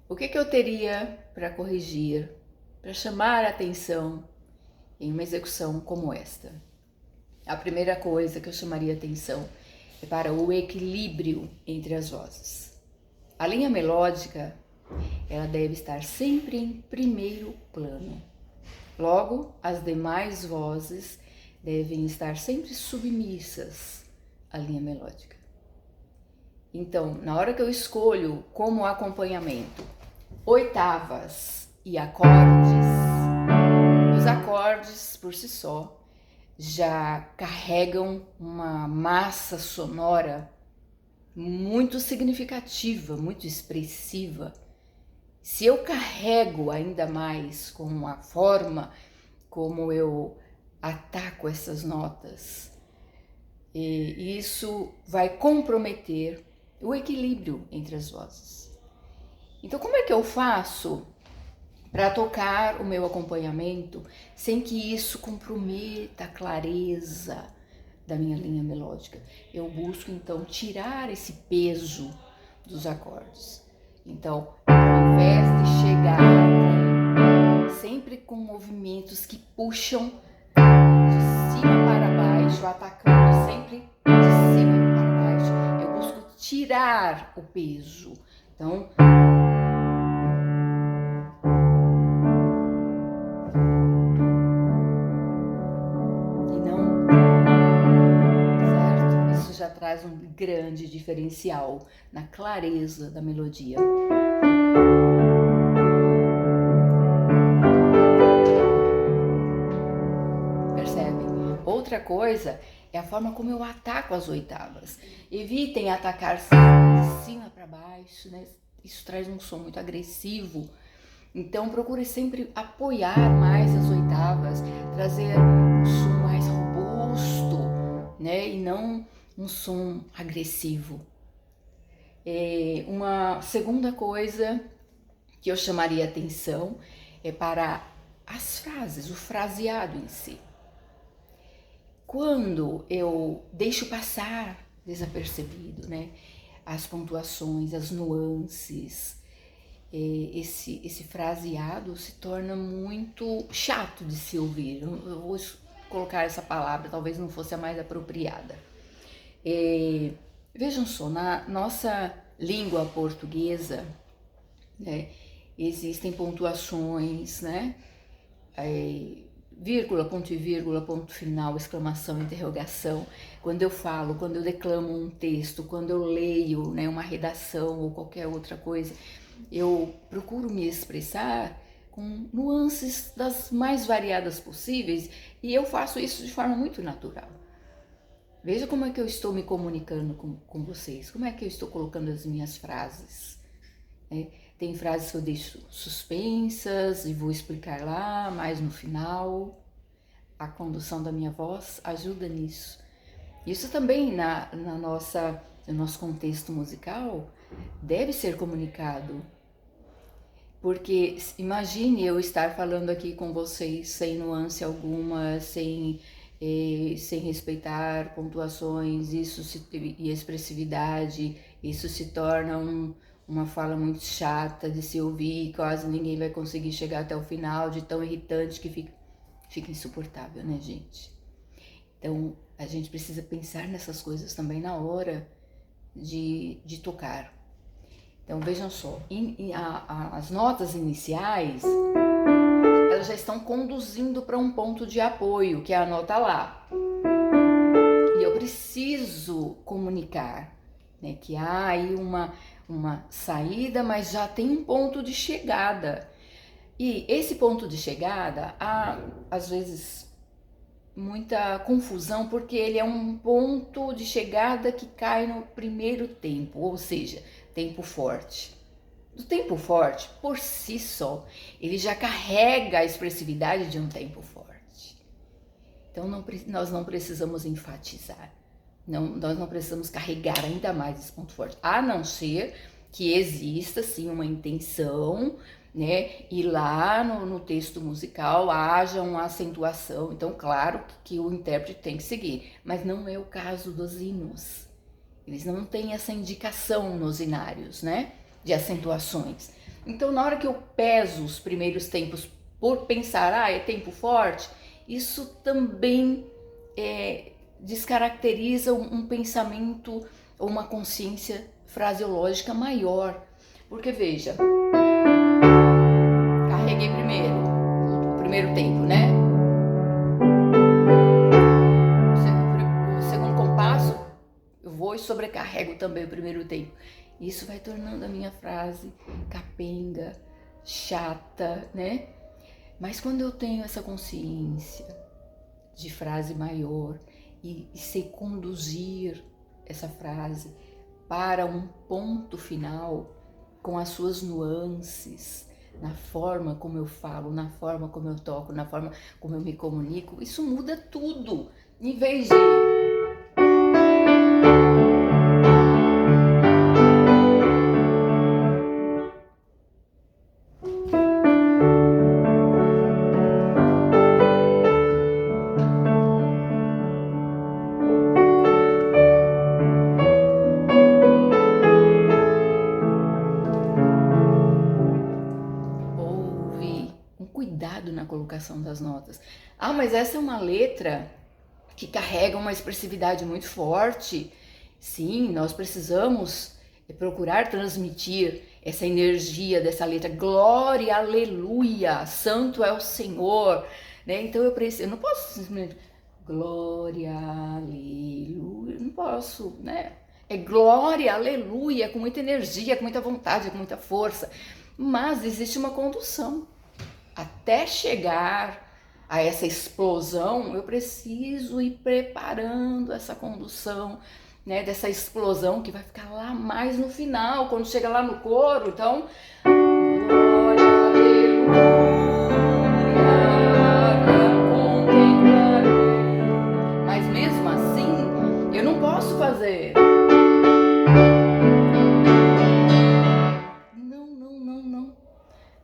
O que eu teria para corrigir, para chamar a atenção em uma execução como esta? A primeira coisa que eu chamaria atenção é para o equilíbrio entre as vozes. A linha melódica, ela deve estar sempre em primeiro plano. Logo, as demais vozes devem estar sempre submissas à linha melódica. Então, na hora que eu escolho como acompanhamento oitavas e acordes, os acordes por si só já carregam uma massa sonora muito significativa, muito expressiva. Se eu carrego ainda mais com a forma como eu ataco essas notas, e isso vai comprometer o equilíbrio entre as vozes. Então, como é que eu faço para tocar o meu acompanhamento sem que isso comprometa a clareza da minha linha melódica? Eu busco, então, tirar esse peso dos acordes. Então, ao invés de chegar sempre com movimentos que puxam de cima para baixo, atacando sempre de cima para baixo, eu busco tirar o peso. Então, já traz um grande diferencial na clareza da melodia. Percebem? Outra coisa é a forma como eu ataco as oitavas. Evitem atacar de cima para baixo, né? Isso traz um som muito agressivo. Então procure sempre apoiar mais as oitavas, trazer um som mais robusto, né? E não um som agressivo. Uma segunda coisa que eu chamaria atenção é para as frases, o fraseado em si. Quando eu deixo passar desapercebido, né, as pontuações, as nuances, esse fraseado se torna muito chato de se ouvir. Eu vou colocar essa palavra, talvez não fosse a mais apropriada. Vejam só, na nossa língua portuguesa, né, existem pontuações, né, vírgula, ponto e vírgula, ponto final, exclamação, interrogação. Quando eu falo, quando eu declamo um texto, quando eu leio, né, uma redação ou qualquer outra coisa, eu procuro me expressar com nuances das mais variadas possíveis e eu faço isso de forma muito natural. Veja como é que eu estou me comunicando com vocês, como é que eu estou colocando as minhas frases. Tem frases que eu deixo suspensas e vou explicar lá, mais no final. A condução da minha voz ajuda nisso. Isso também no nosso contexto musical deve ser comunicado. Porque imagine eu estar falando aqui com vocês sem nuance alguma, sem respeitar pontuações e expressividade, isso se torna uma fala muito chata de se ouvir, quase ninguém vai conseguir chegar até o final, de tão irritante que fica insuportável, né, gente? Então, a gente precisa pensar nessas coisas também na hora de tocar. Então, vejam só, as notas iniciais, elas já estão conduzindo para um ponto de apoio, que é a nota Lá. E eu preciso comunicar, né, que há aí uma saída, mas já tem um ponto de chegada. E esse ponto de chegada, há, às vezes, muita confusão, porque ele é um ponto de chegada que cai no primeiro tempo, ou seja, tempo forte. Do tempo forte, por si só, ele já carrega a expressividade de um tempo forte. Então, nós não precisamos enfatizar, nós não precisamos carregar ainda mais esse ponto forte, a não ser que exista, sim, uma intenção, né? E lá no texto musical haja uma acentuação. Então, claro que o intérprete tem que seguir, mas não é o caso dos hinos. Eles não têm essa indicação nos hinários, né? de acentuações. Então, na hora que eu peso os primeiros tempos por pensar, é tempo forte, isso também descaracteriza um pensamento ou uma consciência fraseológica maior. Porque veja, carreguei primeiro, o primeiro tempo, né? O segundo compasso, eu vou e sobrecarrego também o primeiro tempo. Isso vai tornando a minha frase capenga, chata, né? Mas quando eu tenho essa consciência de frase maior e sei conduzir essa frase para um ponto final com as suas nuances, na forma como eu falo, na forma como eu toco, na forma como eu me comunico, isso muda tudo. Em vez de cuidado na colocação das notas. Mas essa é uma letra que carrega uma expressividade muito forte. Sim, nós precisamos procurar transmitir essa energia dessa letra. Glória, aleluia, santo é o Senhor. Né? Então eu não posso simplesmente glória, aleluia, não posso, né? É glória, aleluia, com muita energia, com muita vontade, com muita força. Mas existe uma condução. Até chegar a essa explosão, eu preciso ir preparando essa condução, né, dessa explosão que vai ficar lá mais no final, quando chega lá no coro. Então, glória, aleluia, contemplarei. Mas mesmo assim, eu não posso fazer.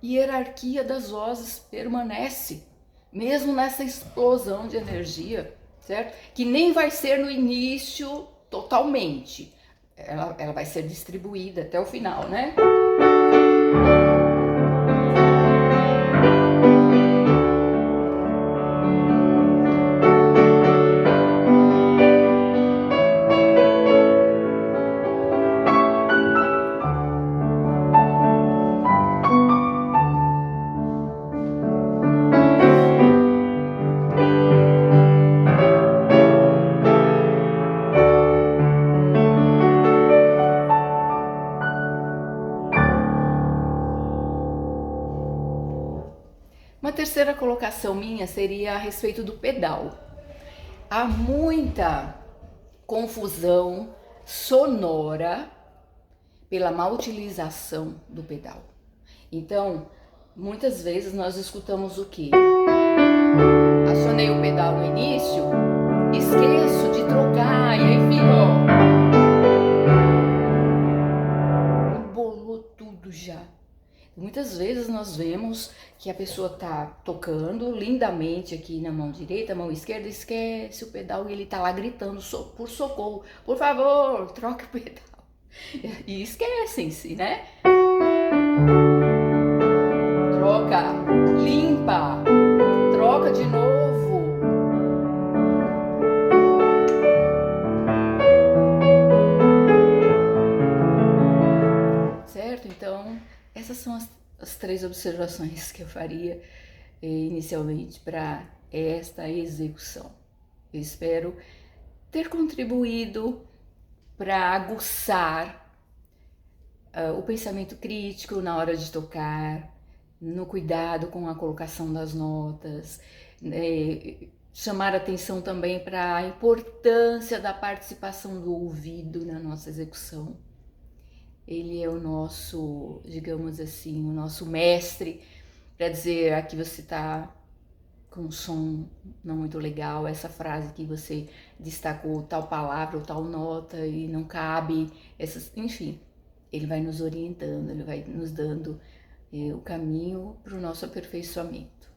Hierarquia das vozes permanece, mesmo nessa explosão de energia, certo? Que nem vai ser no início totalmente, ela vai ser distribuída até o final, né? Uma terceira colocação minha seria a respeito do pedal. Há muita confusão sonora pela má utilização do pedal. Então, muitas vezes nós escutamos o quê? Acionei o pedal no início, esqueço de trocar e aí fica, embolou tudo já. Muitas vezes nós vemos que a pessoa tá tocando lindamente aqui na mão direita, mão esquerda, esquece o pedal e ele tá lá gritando por socorro, por favor, troca o pedal. E esquecem-se, né? Troca, limpa, troca de novo. Certo? Então, essas são as três observações que eu faria inicialmente para esta execução. Eu espero ter contribuído para aguçar o pensamento crítico na hora de tocar, no cuidado com a colocação das notas, chamar atenção também para a importância da participação do ouvido na nossa execução. Ele é o nosso, digamos assim, o nosso mestre para dizer: aqui você está com um som não muito legal, essa frase que você destacou tal palavra ou tal nota e não cabe, enfim, ele vai nos orientando, ele vai nos dando o caminho para o nosso aperfeiçoamento.